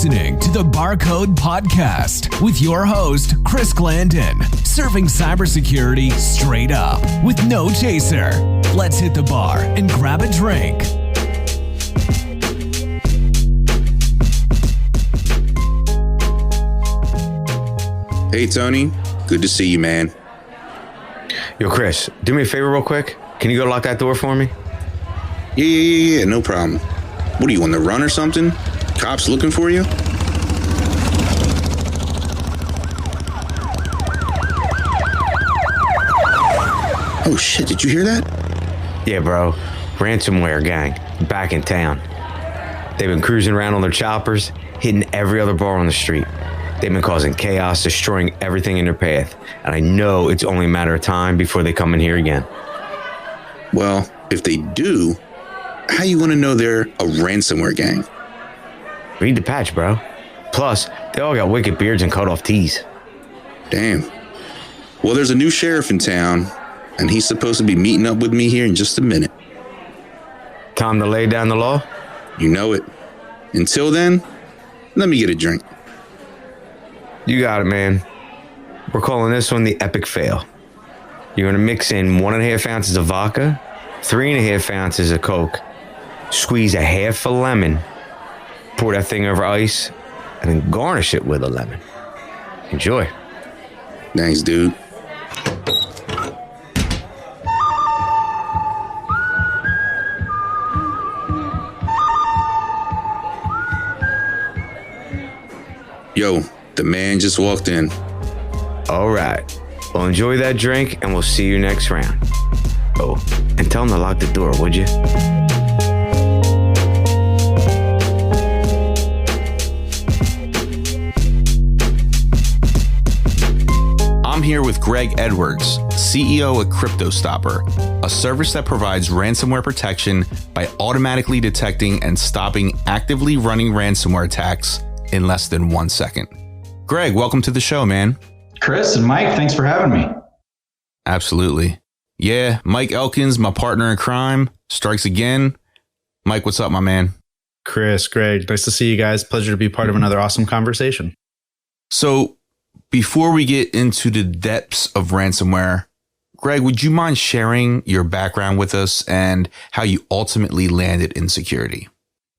listening to the BarCode Podcast with your host, Chris Glandon, serving cybersecurity straight up with no chaser. Let's hit the bar and grab a drink. Hey, Tony. Good to see you, man. Yo, Chris, do me a favor real quick. Can you go lock that door for me? Yeah, no problem. What, are you on the run or something? Cops looking for you? Oh shit, did you hear that? Yeah, bro. Ransomware gang, back in town. They've been cruising around on their choppers, hitting every other bar on the street. They've been causing chaos, destroying everything in their path. And I know it's only a matter of time before they come in here again. Well, if they do, how you want to know they're a ransomware gang? Read the patch, bro. Plus, they all got wicked beards and cut off tees. Damn. Well, there's a new sheriff in town, and he's supposed to be meeting up with me here in just a minute. Time to lay down the law? You know it. Until then, let me get a drink. You got it, man. We're calling this one the epic fail. You're going to mix in 1.5 ounces of vodka, 3.5 ounces of Coke, squeeze a half a lemon, pour that thing over ice, and then garnish it with a lemon. Enjoy. Thanks, dude. Yo, the man just walked in. All right. Well, enjoy that drink, and we'll see you next round. Oh, and tell him to lock the door, would you? I'm here with Greg Edwards, CEO at Cryptostopper, a service that provides ransomware protection by automatically detecting and stopping actively running ransomware attacks in less than 1 second. Greg, welcome to the show, man. Chris and Mike, thanks for having me. Absolutely. Yeah, Mike Elkins, my partner in crime, strikes again. Mike, what's up, my man? Chris, Greg, nice to see you guys. Pleasure to be part of another awesome conversation. So before we get into the depths of ransomware, Greg, would you mind sharing your background with us and how you ultimately landed in security?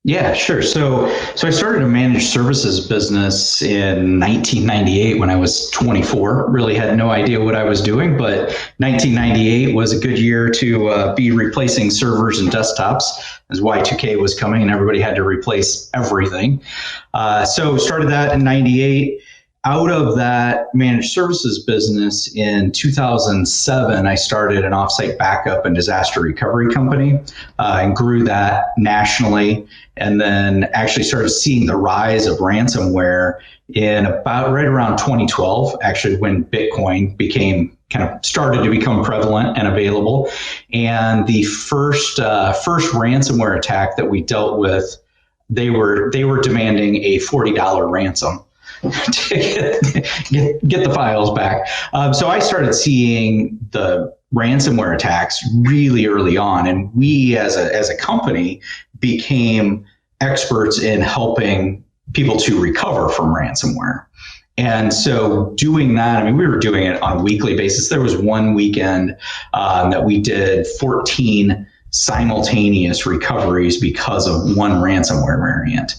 Yeah, sure. So I started a managed services business in 1998 when I was 24. Really had no idea what I was doing, but 1998 was a good year to be replacing servers and desktops as Y2K was coming and everybody had to replace everything. So started that in 98. Out of that managed services business in 2007, I started an offsite backup and disaster recovery company and grew that nationally. And then actually started seeing the rise of ransomware in about right around 2012, actually when Bitcoin started to become prevalent and available. And the first ransomware attack that we dealt with, they were demanding a $40 ransom to get the files back. So I started seeing the ransomware attacks really early on, and we as a company became experts in helping people to recover from ransomware. And so doing that, we were doing it on a weekly basis. There was one weekend that we did 14 simultaneous recoveries because of one ransomware variant.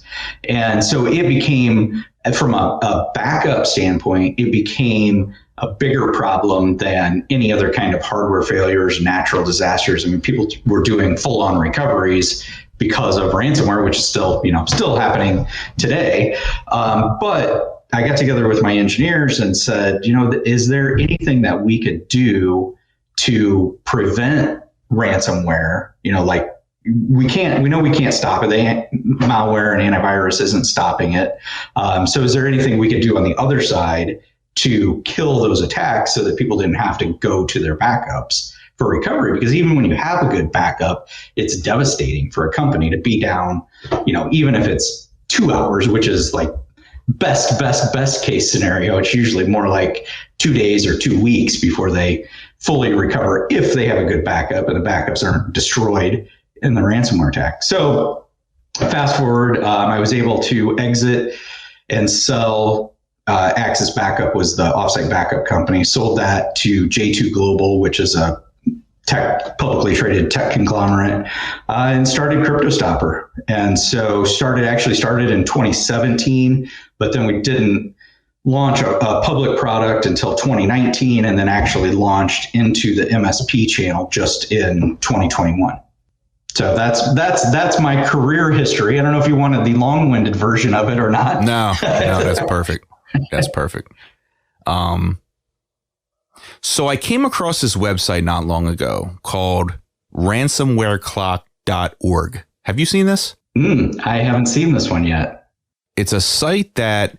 And so it became, from a backup standpoint, it became a bigger problem than any other kind of hardware failures, natural disasters. People were doing full-on recoveries because of ransomware, which is still happening today. But I got together with my engineers and said, is there anything that we could do to prevent ransomware? We know we can't stop it. Malware and antivirus isn't stopping it. So is there anything we could do on the other side to kill those attacks so that people didn't have to go to their backups for recovery? Because even when you have a good backup, it's devastating for a company to be down, even if it's 2 hours, which is like best case scenario. It's usually more like 2 days or 2 weeks before they fully recover if they have a good backup and the backups aren't destroyed in the ransomware attack. So fast forward, I was able to exit and sell. Axis Backup was the offsite backup company. Sold that to J2 Global, which is a publicly traded tech conglomerate, and started Cryptostopper. And so started in 2017, but then we didn't launch a public product until 2019, and then actually launched into the MSP channel just in 2021. So that's my career history. I don't know if you wanted the long-winded version of it or not. No, that's perfect. That's perfect. So I came across this website not long ago called ransomwareclock.org. Have you seen this? I haven't seen this one yet. It's a site that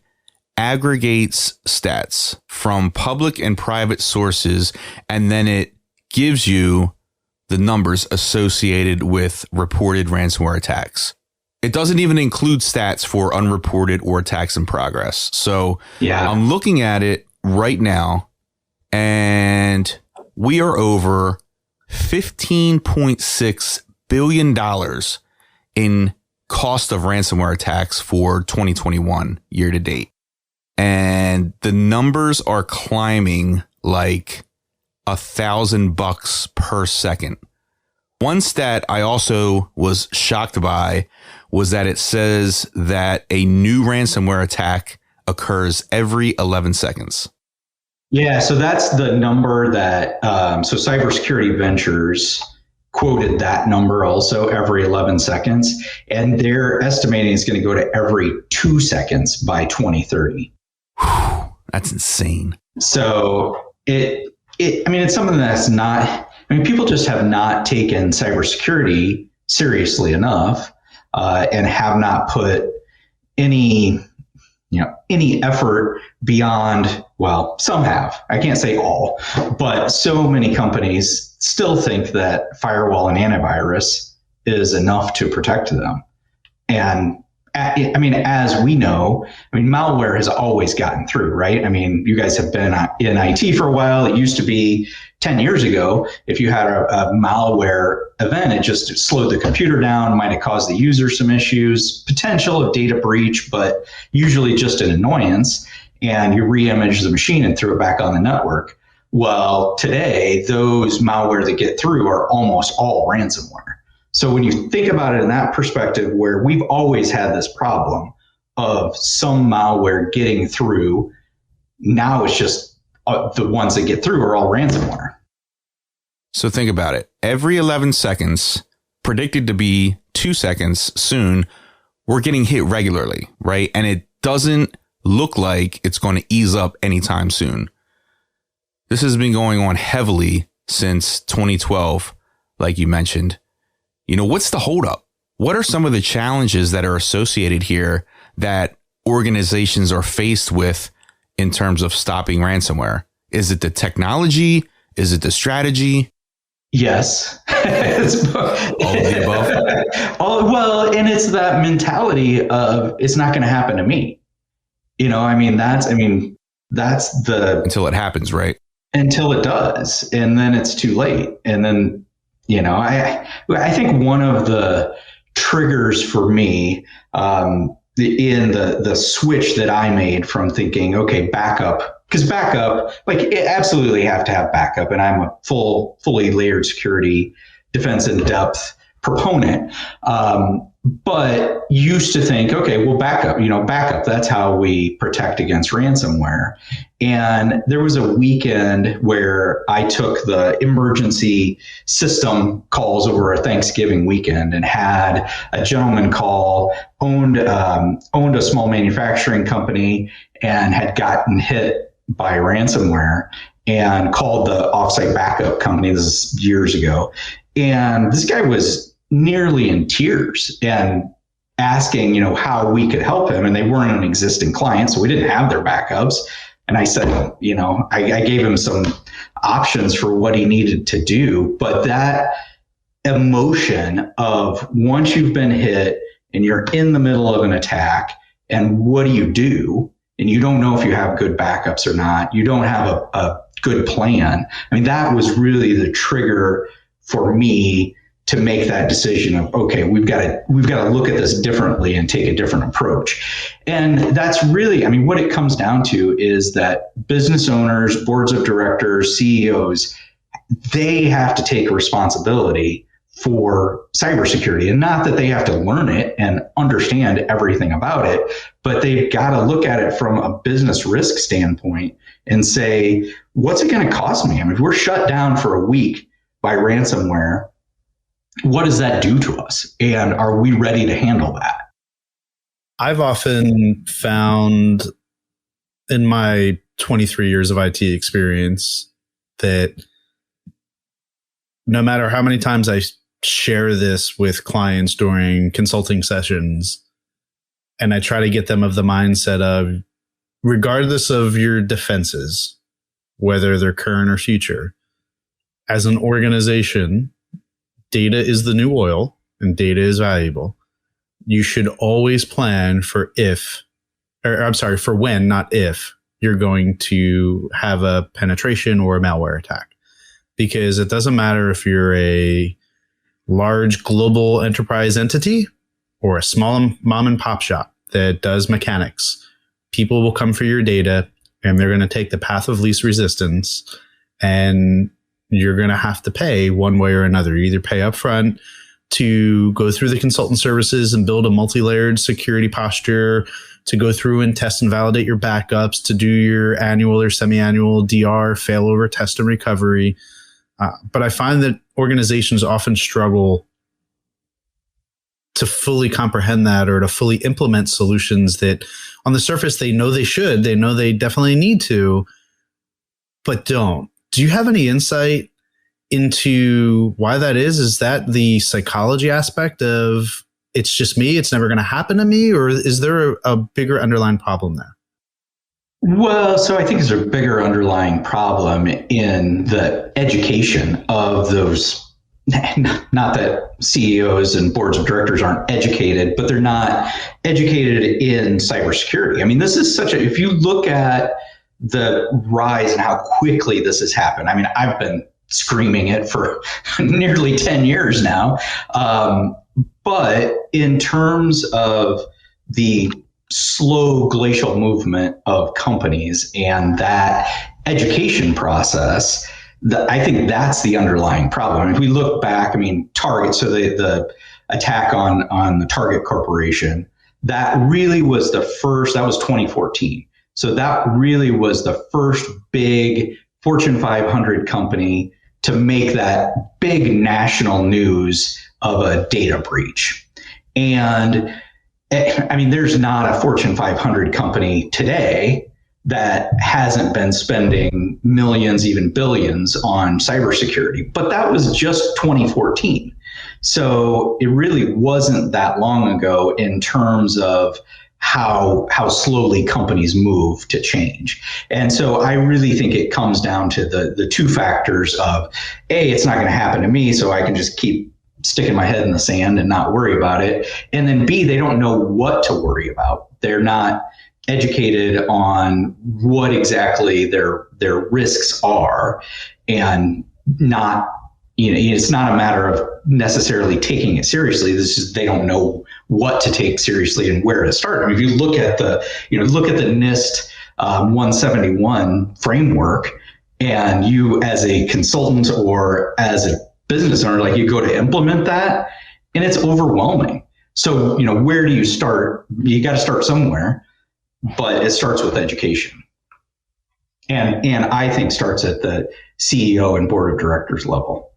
aggregates stats from public and private sources, and then it gives you the numbers associated with reported ransomware attacks. It doesn't even include stats for unreported or attacks in progress. So yeah, I'm looking at it right now, and we are over $15.6 billion in cost of ransomware attacks for 2021 year to date. And the numbers are climbing like $1,000 per second. One stat I also was shocked by was that it says that a new ransomware attack occurs every 11 seconds. Yeah, so that's the number that, so Cybersecurity Ventures quoted that number also, every 11 seconds. And they're estimating it's going to go to every 2 seconds by 2030. That's insane. So it's something that's not, people just have not taken cybersecurity seriously enough, and have not put any effort beyond, well, some have, I can't say all, but so many companies still think that firewall and antivirus is enough to protect them. And as we know, malware has always gotten through, right? You guys have been in IT for a while. It used to be 10 years ago, if you had a malware event, it just slowed the computer down, might have caused the user some issues, potential of data breach, but usually just an annoyance, and you re-image the machine and threw it back on the network. Well, today, those malware that get through are almost all ransomware. So when you think about it in that perspective, where we've always had this problem of some malware getting through, now it's just the ones that get through are all ransomware. So think about it. Every 11 seconds, predicted to be 2 seconds soon, we're getting hit regularly, right? And it doesn't look like it's going to ease up anytime soon. This has been going on heavily since 2012, like you mentioned. What's the holdup? What are some of the challenges that are associated here that organizations are faced with in terms of stopping ransomware? Is it the technology? Is it the strategy? Yes. All of the above? Well, and it's that mentality of it's not going to happen to me. That's the... Until it happens, right? Until it does. And then it's too late. And then, I think one of the triggers for me in the switch that I made from thinking, okay, backup, because backup, it absolutely have to have backup. And I'm a fully layered security, defense in depth proponent. But used to think, okay, well, backup, that's how we protect against ransomware. And there was a weekend where I took the emergency system calls over a Thanksgiving weekend and had a gentleman call, owned a small manufacturing company and had gotten hit by ransomware, and called the offsite backup company. This is years ago. And this guy was nearly in tears and asking, how we could help him. And they weren't an existing client, so we didn't have their backups. And I said, I gave him some options for what he needed to do. But that emotion of once you've been hit and you're in the middle of an attack, and what do? And you don't know if you have good backups or not. You don't have a good plan. That was really the trigger for me to make that decision of, okay, we've got to look at this differently and take a different approach. And that's really, I mean, what it comes down to is that business owners, boards of directors, CEOs, they have to take responsibility for cybersecurity, and not that they have to learn it and understand everything about it, but they've got to look at it from a business risk standpoint and say, what's it going to cost me? I mean, if we're shut down for a week by ransomware, what does that do to us? And are we ready to handle that? I've often found in my 23 years of IT experience that no matter how many times I share this with clients during consulting sessions, and I try to get them of the mindset of, regardless of your defenses, whether they're current or future, as an organization, data is the new oil and data is valuable. You should always plan for when, not if, you're going to have a penetration or a malware attack. Because it doesn't matter if you're a large global enterprise entity or a small mom and pop shop that does mechanics. People will come for your data and they're going to take the path of least resistance, and you're going to have to pay one way or another. You either pay upfront to go through the consultant services and build a multi-layered security posture, to go through and test and validate your backups, to do your annual or semi-annual DR, failover, test and recovery. But I find that organizations often struggle to fully comprehend that, or to fully implement solutions that on the surface they know they should, they know they definitely need to, but don't. Do you have any insight into why that is? Is that the psychology aspect of, it's just me, it's never going to happen to me? Or is there a bigger underlying problem there? Well, so I think there's a bigger underlying problem in the education of those. Not that CEOs and boards of directors aren't educated, but they're not educated in cybersecurity. I mean, this is if you look at the rise and how quickly this has happened. I mean, I've been screaming it for nearly 10 years now. But in terms of the slow glacial movement of companies and that education process, I think that's the underlying problem. If we look back, I mean, Target, so the attack on the Target Corporation, that really was the first, that was 2014. So that really was the first big Fortune 500 company to make that big national news of a data breach. And I mean, there's not a Fortune 500 company today that hasn't been spending millions, even billions on cybersecurity, but that was just 2014. So it really wasn't that long ago in terms of how slowly companies move to change. And so I really think it comes down to the two factors of, A, it's not going to happen to me, so I can just keep sticking my head in the sand and not worry about it. And then B, they don't know what to worry about. They're not educated on what exactly their risks are, and not, it's not a matter of necessarily taking it seriously. This is, they don't know what to take seriously and where to start. I mean, if you look at the NIST 171 framework, and you as a consultant or as a business owner, like, you go to implement that and it's overwhelming. So, where do you start? You got to start somewhere, but it starts with education. And I think starts at the CEO and board of directors level.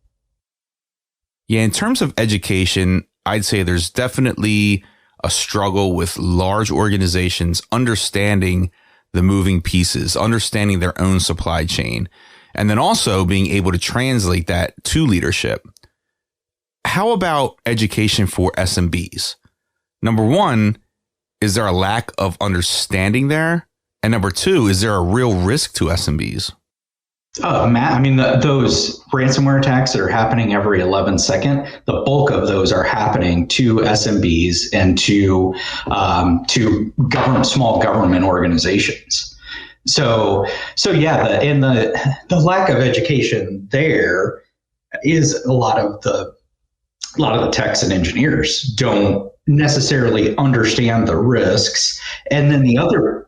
Yeah, in terms of education, I'd say there's definitely a struggle with large organizations understanding the moving pieces, understanding their own supply chain, and then also being able to translate that to leadership. How about education for SMBs? Number one, is there a lack of understanding there? And number two, is there a real risk to SMBs? Matt, I mean, those ransomware attacks that are happening every 11 seconds, the bulk of those are happening to SMBs and to small government organizations. So yeah, the lack of education there is a lot of a lot of the techs and engineers don't necessarily understand the risks. And then the other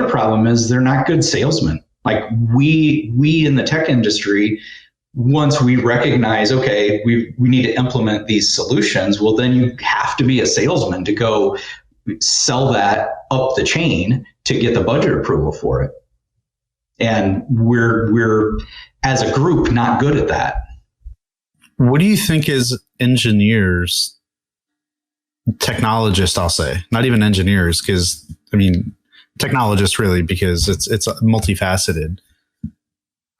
problem is they're not good salesmen. Like we in the tech industry, once we recognize, okay, we need to implement these solutions, well, then you have to be a salesman to go sell that up the chain to get the budget approval for it. And we're as a group not good at that. What do you think is engineers, technologists, I'll say, not even engineers, because I mean, technologists really, because it's multifaceted.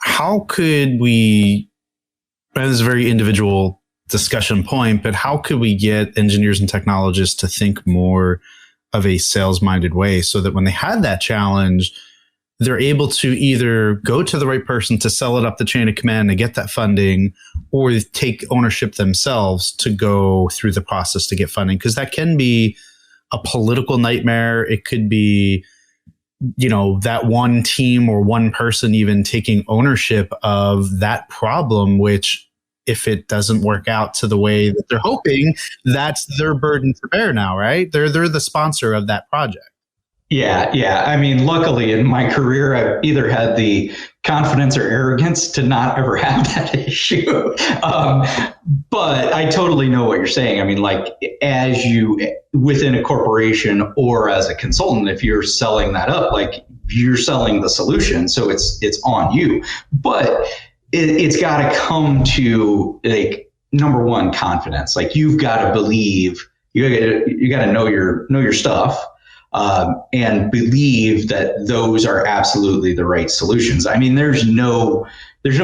How could we, and this is a very individual discussion point, but how could we get engineers and technologists to think more of a sales-minded way so that when they had that challenge, they're able to either go to the right person to sell it up the chain of command and get that funding, or take ownership themselves to go through the process to get funding? Because that can be a political nightmare. It could be, that one team or one person even taking ownership of that problem, which if it doesn't work out to the way that they're hoping, that's their burden to bear now, right? They're the sponsor of that project. Yeah. I mean, luckily in my career, I've either had the confidence or arrogance to not ever have that issue. But I totally know what you're saying. I mean, like as you within a corporation or as a consultant, if you're selling that up, like you're selling the solution, so it's on you. But it's got to come to like number one, confidence. Like you've got to believe, you got to know your stuff. And believe that those are absolutely the right solutions. I mean, there's no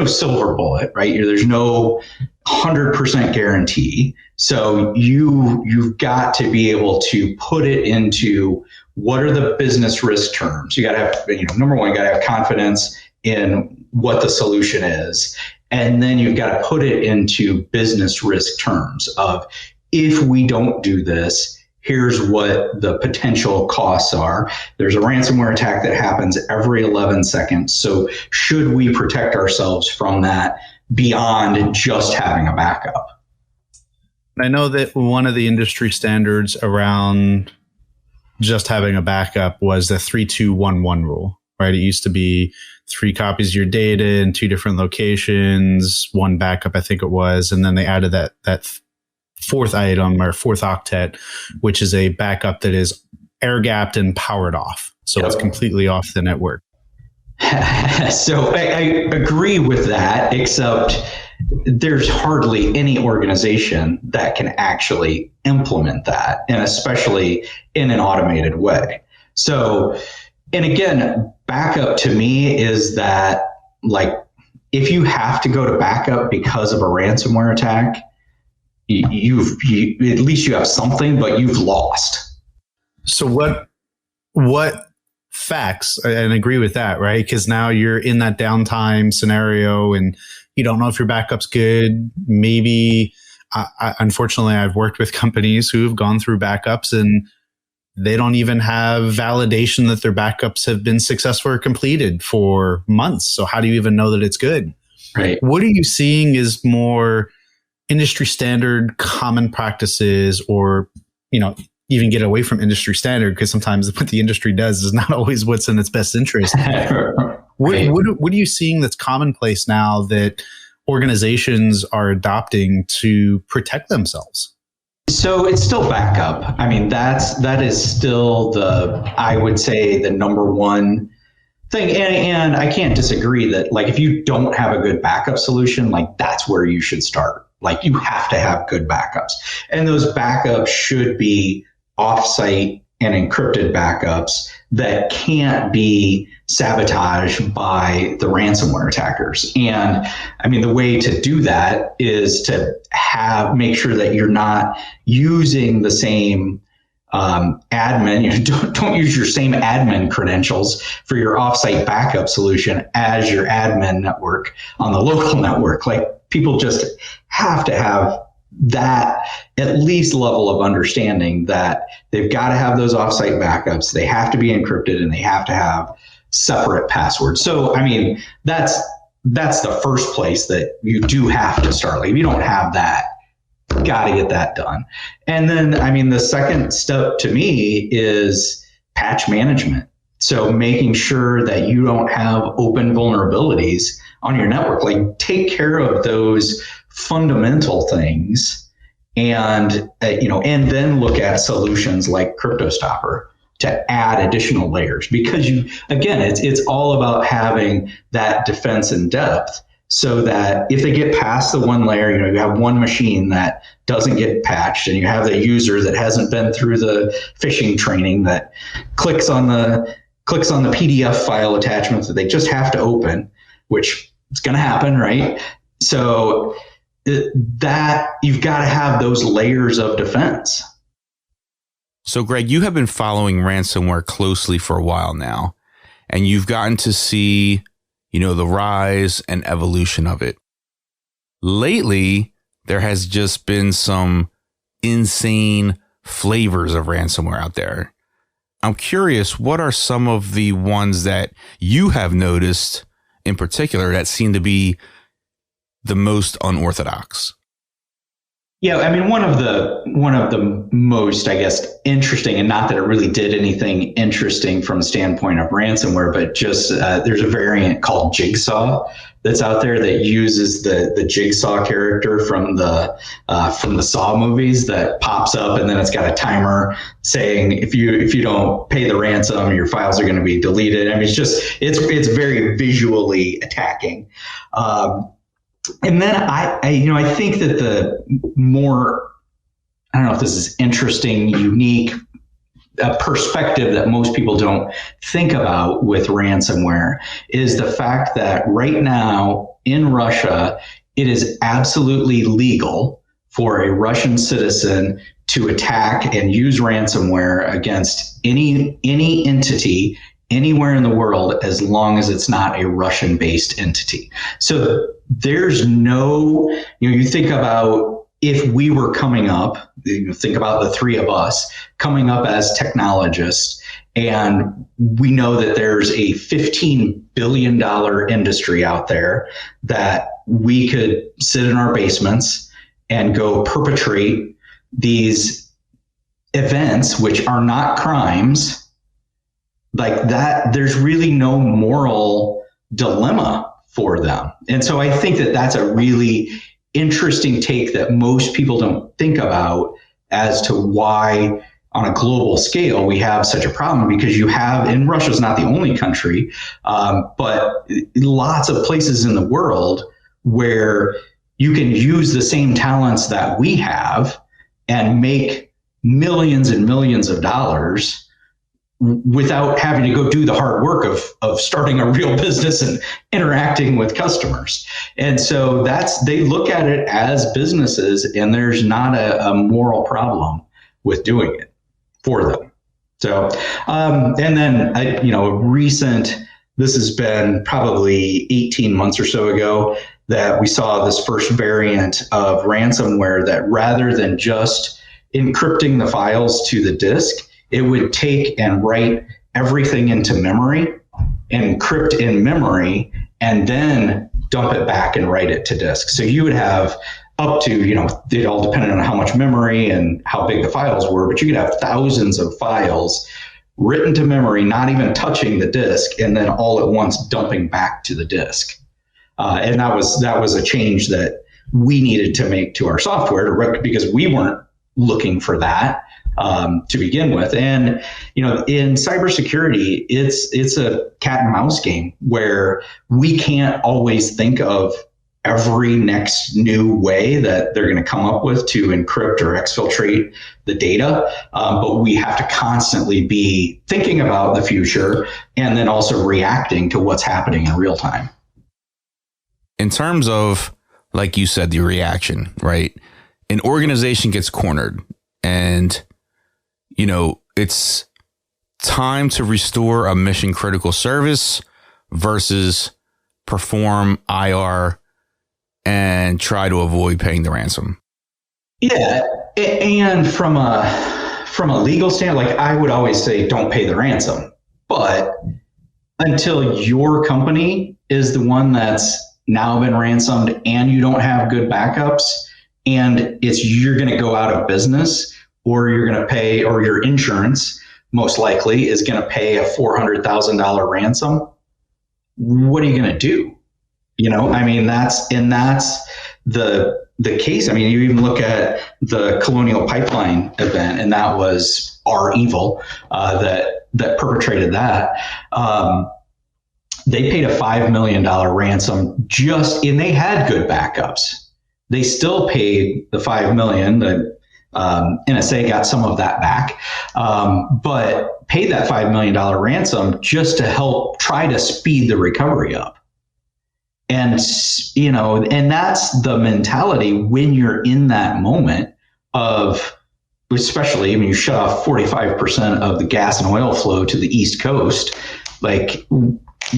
silver bullet, right? There's no 100% guarantee. So you've got to be able to put it into what are the business risk terms. You got to have, number one, you got to have confidence in what the solution is. And then you've got to put it into business risk terms of, if we don't do this, here's what the potential costs are. There's a ransomware attack that happens every 11 seconds. So should we protect ourselves from that beyond just having a backup? I know that one of the industry standards around just having a backup was the 3-2-1-1 rule, right? It used to be 3 copies of your data in 2 different locations, 1 backup, I think it was. And then they added that fourth item or fourth octet, which is a backup that is air gapped and powered off. So It's completely off the network. So I agree with that, except there's hardly any organization that can actually implement that, and especially in an automated way. So, and again, backup to me is that, like, if you have to go to backup because of a ransomware attack, you at least you have something, but you've lost. So what facts, and agree with that, right? Because now you're in that downtime scenario and you don't know if your backup's good. Maybe, unfortunately, I've worked with companies who have gone through backups and they don't even have validation that their backups have been successful or completed for months. So how do you even know that it's good? Right. What are you seeing is more industry standard common practices, or, even get away from industry standard, because sometimes what the industry does is not always what's in its best interest. What are you seeing that's commonplace now that organizations are adopting to protect themselves? So it's still backup. I mean, that is still I would say the number one thing. And I can't disagree that, like, if you don't have a good backup solution, like, that's where you should start. Like, you have to have good backups, and those backups should be offsite and encrypted backups that can't be sabotaged by the ransomware attackers. And I mean, the way to do that is to make sure that you're not using the same admin. Don't use your same admin credentials for your offsite backup solution as your admin network on the local network. Like, people just have to have that at least level of understanding that they've got to have those offsite backups. They have to be encrypted and they have to have separate passwords. So, I mean, that's that's the first place that you do have to start. Like if you don't have that, got to get that done. And then, I mean, the second step to me is patch management. So making sure that you don't have open vulnerabilities on your network, like take care of those fundamental things and, and then look at solutions like Cryptostopper to add additional layers, because it's all about having that defense in depth, so that if they get past the one layer, you have one machine that doesn't get patched, and you have the user that hasn't been through the phishing training that clicks on the PDF file attachments that they just have to open, which is going to happen, right? So that you've got to have those layers of defense. So, Greg, you have been following ransomware closely for a while now, and you've gotten to see, the rise and evolution of it. Lately, there has just been some insane flavors of ransomware out there. I'm curious, what are some of the ones that you have noticed in particular that seem to be the most unorthodox? Yeah, I mean, one of the most, I guess, interesting, and not that it really did anything interesting from a standpoint of ransomware, but just there's a variant called Jigsaw that's out there that uses the Jigsaw character from the Saw movies that pops up, and then it's got a timer saying if you don't pay the ransom, your files are going to be deleted. I mean, it's very visually attacking. And then I think that the more, I don't know if this is interesting, unique perspective that most people don't think about with ransomware is the fact that right now in Russia, it is absolutely legal for a Russian citizen to attack and use ransomware against any entity anywhere in the world, as long as it's not a Russian-based entity. So there's no, you think about if we were coming up, think about the three of us coming up as technologists, and we know that there's a $15 billion industry out there that we could sit in our basements and go perpetrate these events, which are not crimes, like that, there's really no moral dilemma for them. And so I think that that's a really interesting take that most people don't think about as to why on a global scale we have such a problem, because you have, and Russia's not the only country, but lots of places in the world where you can use the same talents that we have and make millions and millions of dollars without having to go do the hard work of starting a real business and interacting with customers. And so they look at it as businesses, and there's not a moral problem with doing it for them. So, and then, this has been probably 18 months or so ago that we saw this first variant of ransomware that rather than just encrypting the files to the disk, it would take and write everything into memory, encrypt in memory, and then dump it back and write it to disk. So you would have up to, it all depended on how much memory and how big the files were, but you could have thousands of files written to memory, not even touching the disk, and then all at once dumping back to the disk. And that was a change that we needed to make to our software because we weren't looking for that. To begin with. And, in cybersecurity, it's a cat and mouse game where we can't always think of every next new way that they're going to come up with to encrypt or exfiltrate the data. But we have to constantly be thinking about the future and then also reacting to what's happening in real time. In terms of, like you said, the reaction, right? An organization gets cornered and it's time to restore a mission critical service versus perform IR and try to avoid paying the ransom. Yeah. And from a legal standpoint, like I would always say, don't pay the ransom. But until your company is the one that's now been ransomed and you don't have good backups, and you're going to go out of business, or you're going to pay, or your insurance most likely is going to pay a $400,000 ransom, what are you going to do? I mean, that's the case. I mean, you even look at the Colonial Pipeline event, and that was our evil that perpetrated that. They paid a $5 million ransom and they had good backups. They still paid the $5 million. The NSA got some of that back, but paid that $5 million ransom just to help try to speed the recovery up. And, and that's the mentality when you're in that moment of, especially when you shut off 45% of the gas and oil flow to the East Coast. Like,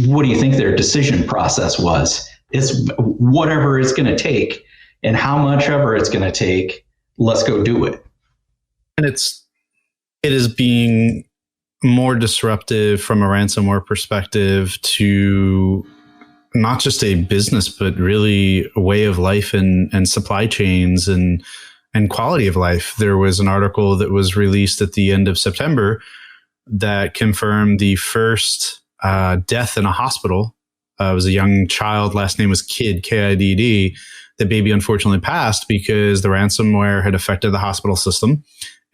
what do you think their decision process was? It's whatever it's going to take, and how much ever it's going to take, let's go do it. And it is being more disruptive from a ransomware perspective to not just a business, but really a way of life and supply chains and quality of life. There was an article that was released at the end of September that confirmed the first death in a hospital. It was a young child. Last name was Kidd, Kidd. The baby unfortunately passed because the ransomware had affected the hospital system,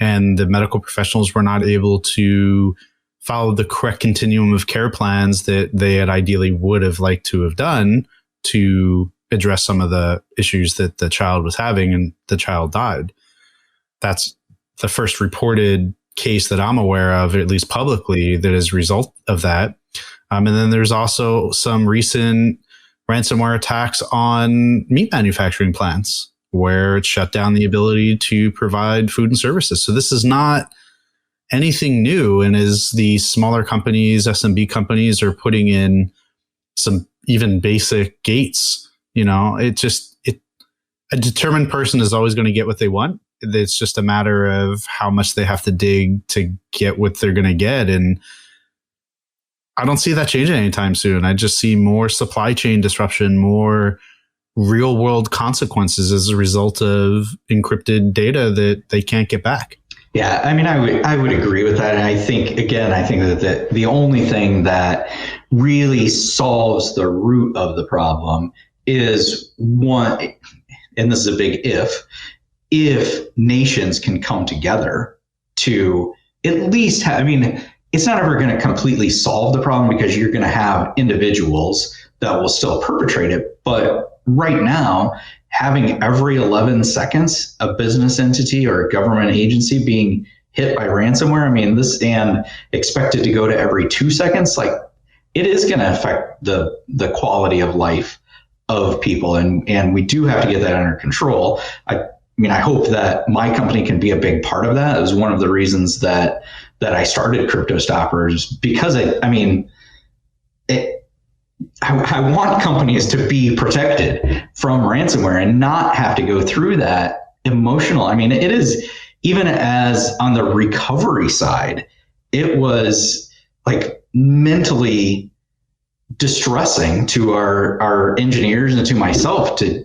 and the medical professionals were not able to follow the correct continuum of care plans that they had ideally would have liked to have done to address some of the issues that the child was having, and the child died. That's the first reported case that I'm aware of, at least publicly, that is a result of that. And then there's also some recent ransomware attacks on meat manufacturing plants where it shut down the ability to provide food and services. So this is not anything new. And as the smaller companies, SMB companies, are putting in some even basic gates, a determined person is always going to get what they want. It's just a matter of how much they have to dig to get what they're going to get. And I don't see that changing anytime soon. I just see more supply chain disruption, more real world consequences as a result of encrypted data that they can't get back. Yeah, I mean, I would agree with that. And I think that the only thing that really solves the root of the problem is one, and this is a big if nations can come together to at least have, it's not ever going to completely solve the problem, because you're going to have individuals that will still perpetrate it. But right now, having every 11 seconds a business entity or a government agency being hit by ransomware, this and expected to go to every 2 seconds, like, it is going to affect the quality of life of people. And we do have to get that under control. I hope that my company can be a big part of that. It was one of the reasons that I started Cryptostoppers, because I want companies to be protected from ransomware and not have to go through that emotional. It is, even as on the recovery side, it was like mentally distressing to our engineers and to myself to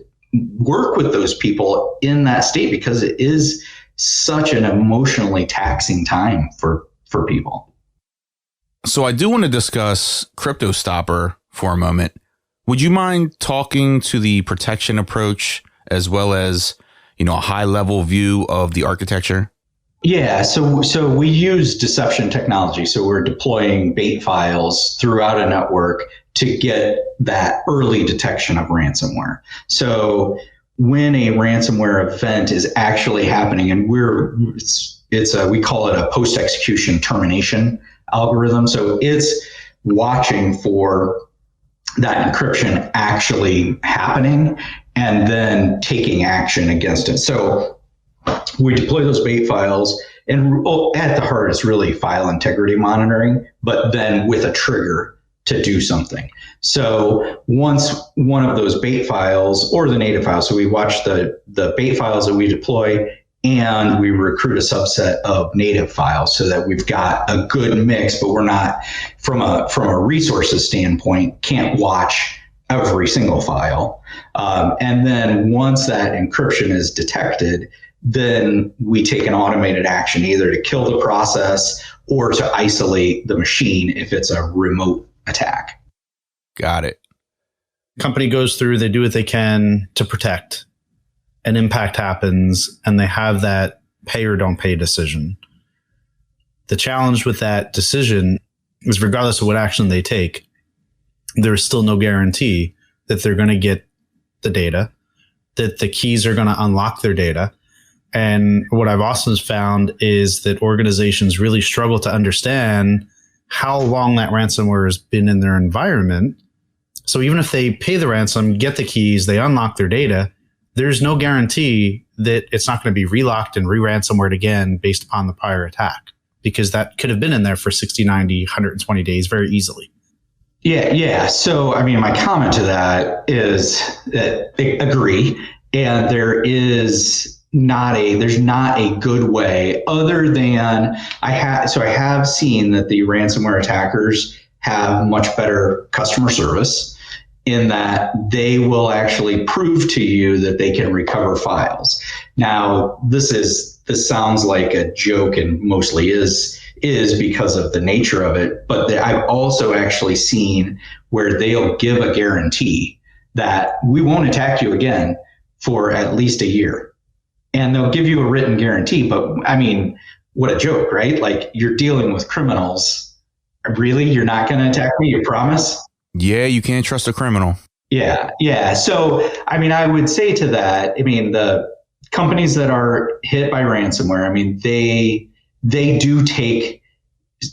work with those people in that state, because it is such an emotionally taxing time for people. So I do want to discuss Cryptostopper for a moment. Would you mind talking to the protection approach as well as, a high level view of the architecture? Yeah, so we use deception technology. So we're deploying bait files throughout a network to get that early detection of ransomware. So when a ransomware event is actually happening, and we call it a post-execution termination algorithm. So it's watching for that encryption actually happening and then taking action against it. So we deploy those bait files, and at the heart, it's really file integrity monitoring, but then with a trigger to do something. So once one of those bait files, or the native files, so we watch the bait files that we deploy, and we recruit a subset of native files so that we've got a good mix, but we're not, from a resources standpoint, can't watch every single file. And then once that encryption is detected, then we take an automated action either to kill the process or to isolate the machine if it's a remote attack. Got it. Company goes through, they do what they can to protect. An impact happens, and they have that pay or don't pay decision. The challenge with that decision is regardless of what action they take, there's still no guarantee that they're going to get the data, that the keys are going to unlock their data. And what I've also found is that organizations really struggle to understand how long that ransomware has been in their environment. So even if they pay the ransom, get the keys, they unlock their data, there's no guarantee that it's not going to be relocked and re-ransomwared again based upon the prior attack, because that could have been in there for 60, 90, 120 days very easily. Yeah. So, I mean, my comment to that is agree. And there's not a good way other than I have seen that the ransomware attackers have much better customer service in that they will actually prove to you that they can recover files. Now, this sounds like a joke and mostly is because of the nature of it. But I've also actually seen where they'll give a guarantee that we won't attack you again for at least a year. And they'll give you a written guarantee. But I mean, what a joke, right? Like, you're dealing with criminals. Really? You're not going to attack me? You promise? Yeah, you can't trust a criminal. Yeah. So, I mean, I would say to that, I mean, the companies that are hit by ransomware, I mean, they do take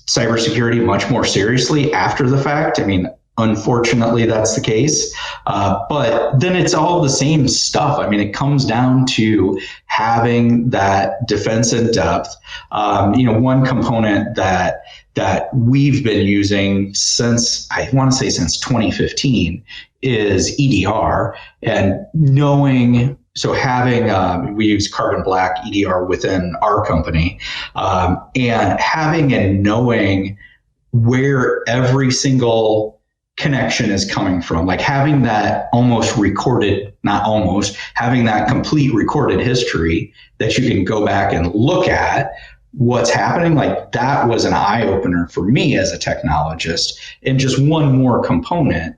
cybersecurity much more seriously after the fact. I mean, unfortunately, that's the case. But then it's all the same stuff. I mean, it comes down to having that defense in depth. One component that we've been using since 2015 is EDR, and we use Carbon Black EDR within our company, and having and knowing where every single connection is coming from, like having that having that complete recorded history that you can go back and look at what's happening. Like, that was an eye opener for me as a technologist, and just one more component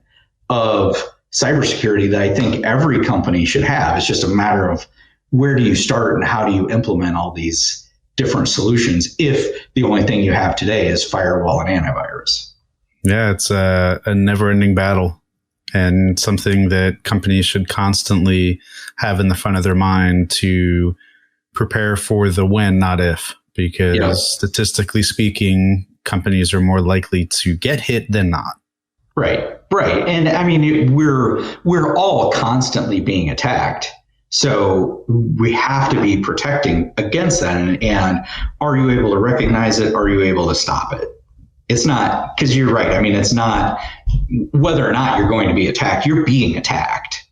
of cybersecurity that I think every company should have. It's just a matter of where do you start and how do you implement all these different solutions if the only thing you have today is firewall and antivirus. Yeah, it's a never-ending battle, and something that companies should constantly have in the front of their mind to prepare for the when, not if, because statistically speaking, companies are more likely to get hit than not. Right. And I mean, we're all constantly being attacked. So we have to be protecting against that. And are you able to recognize it? Are you able to stop it? It's not, because you're right. I mean, it's not whether or not you're going to be attacked. You're being attacked.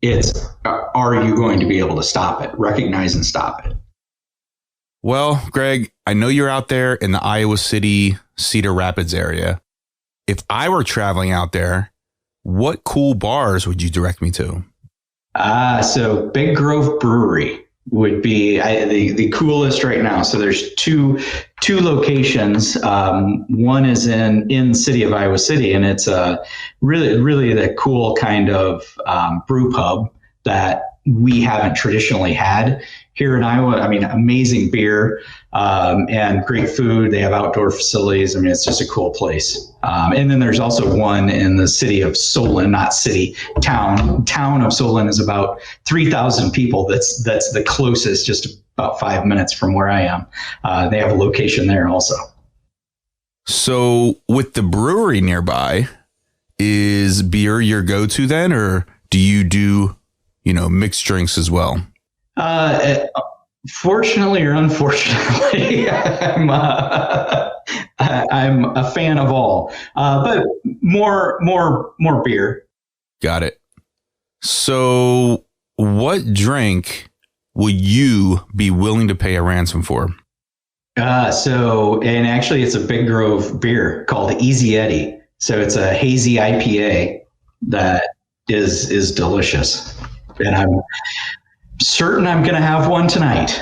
It's, are you going to be able to stop it, recognize and stop it? Well, Greg, I know you're out there in the Iowa City, Cedar Rapids area. If I were traveling out there, what cool bars would you direct me to? So Big Grove Brewery would be the coolest right now. So there's two locations. One is in the city of Iowa City, and it's really the cool kind of brew pub that we haven't traditionally had here in Iowa. I mean, amazing beer and great food. They have outdoor facilities. I mean, it's just a cool place. And then there's also one in the city of Solon, not city, town. Town of Solon is about 3,000 people. That's the closest, just about 5 minutes from where I am. They have a location there also. So with the brewery nearby, is beer your go-to then, or do you do, mixed drinks as well? Fortunately or unfortunately, I'm a fan of all, but more beer. Got it. So what drink would you be willing to pay a ransom for? And actually it's a Big Grove beer called Easy Eddie. So it's a hazy IPA that is delicious. And I'm certain I'm going to have one tonight.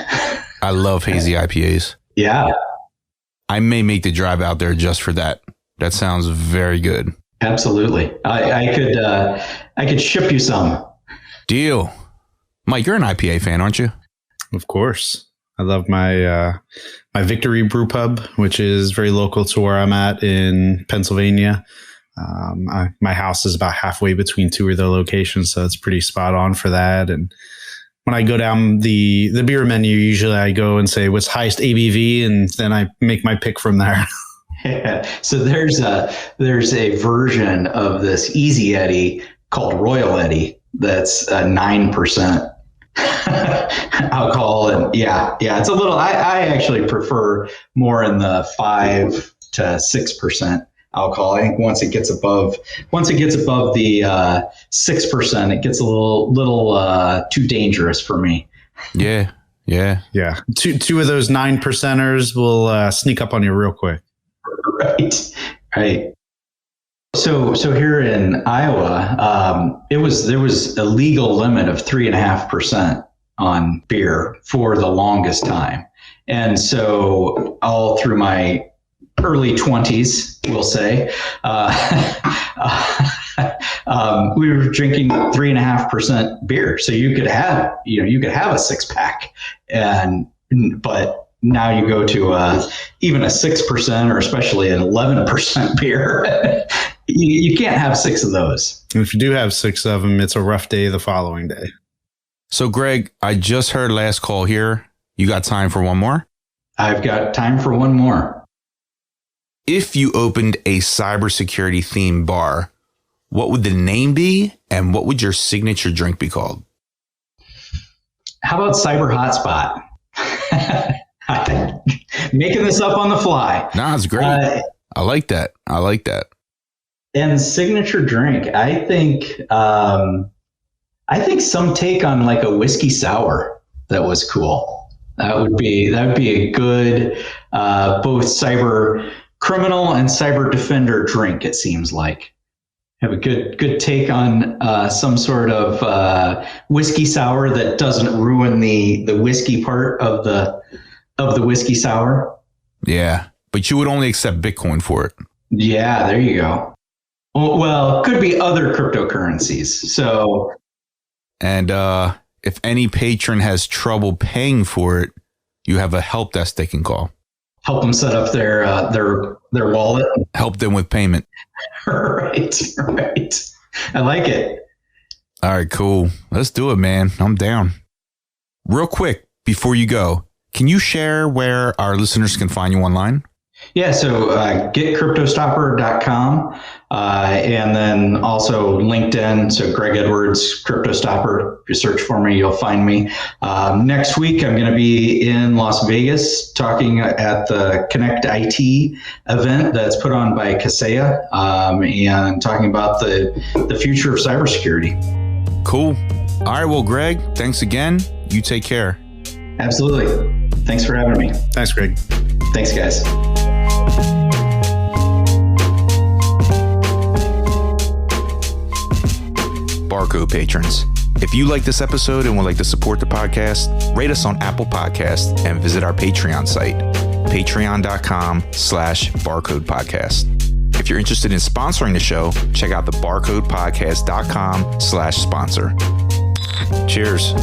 I love hazy IPAs. Yeah. I may make the drive out there just for that. That sounds very good. Absolutely. I could ship you some. Deal. Mike, you're an IPA fan, aren't you? Of course. I love my my Victory Brew Pub, which is very local to where I'm at in Pennsylvania. My house is about halfway between two of their locations, so it's pretty spot on for that. And when I go down the beer menu, usually I go and say what's highest ABV, and then I make my pick from there. Yeah. So there's a version of this Easy Eddy called Royal Eddy that's 9% alcohol, and yeah, it's a little. I actually prefer more in the 5 to 6% alcohol. I think once it gets above the 6%, it gets a little too dangerous for me. Yeah. Two of those 9%ers will sneak up on you real quick. Right. So here in Iowa, there was a legal limit of 3.5% on beer for the longest time, and so all through my early 20s, we'll say, we were drinking 3.5% beer. So you could have a 6-pack, but now you go to even a 6% or especially an 11% beer. You can't have 6 of those. And if you do have 6 of them, it's a rough day the following day. So, Greg, I just heard last call here. You got time for one more? I've got time for one more. If you opened a cybersecurity themed bar, what would the name be, and what would your signature drink be called? How about Cyber Hotspot? Making this up on the fly. No, it's great. I like that. And signature drink, I think some take on like a whiskey sour that was cool. That would be a good both cyber criminal and cyber defender drink. It seems like have a good take on some sort of whiskey sour that doesn't ruin the whiskey part of the whiskey sour. Yeah, but you would only accept Bitcoin for it. Yeah, there you go. Well, could be other cryptocurrencies. So, and if any patron has trouble paying for it, you have a help desk they can call. Help them set up their wallet. Help them with payment. Right. I like it. All right, cool. Let's do it, man. I'm down. Real quick, before you go, can you share where our listeners can find you online? Yeah, so getcryptostopper.com and then also LinkedIn. So Greg Edwards, Cryptostopper. If you search for me, you'll find me. Next week, I'm going to be in Las Vegas talking at the Connect IT event that's put on by Kaseya and talking about the future of cybersecurity. Cool. All right, well, Greg, thanks again. You take care. Absolutely. Thanks for having me. Thanks, Greg. Thanks, guys. BarCode patrons, if you like this episode and would like to support the podcast, rate us on Apple Podcasts and visit our Patreon site, patreon.com/BarCode podcast. If you're interested in sponsoring the show, check out the barcodepodcast.com/sponsor. Cheers.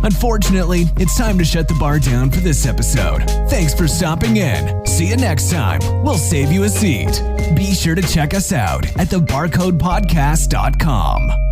Unfortunately, it's time to shut the bar down for this episode. Thanks for stopping in. See you next time. We'll save you a seat. Be sure to check us out at thebarcodepodcast.com.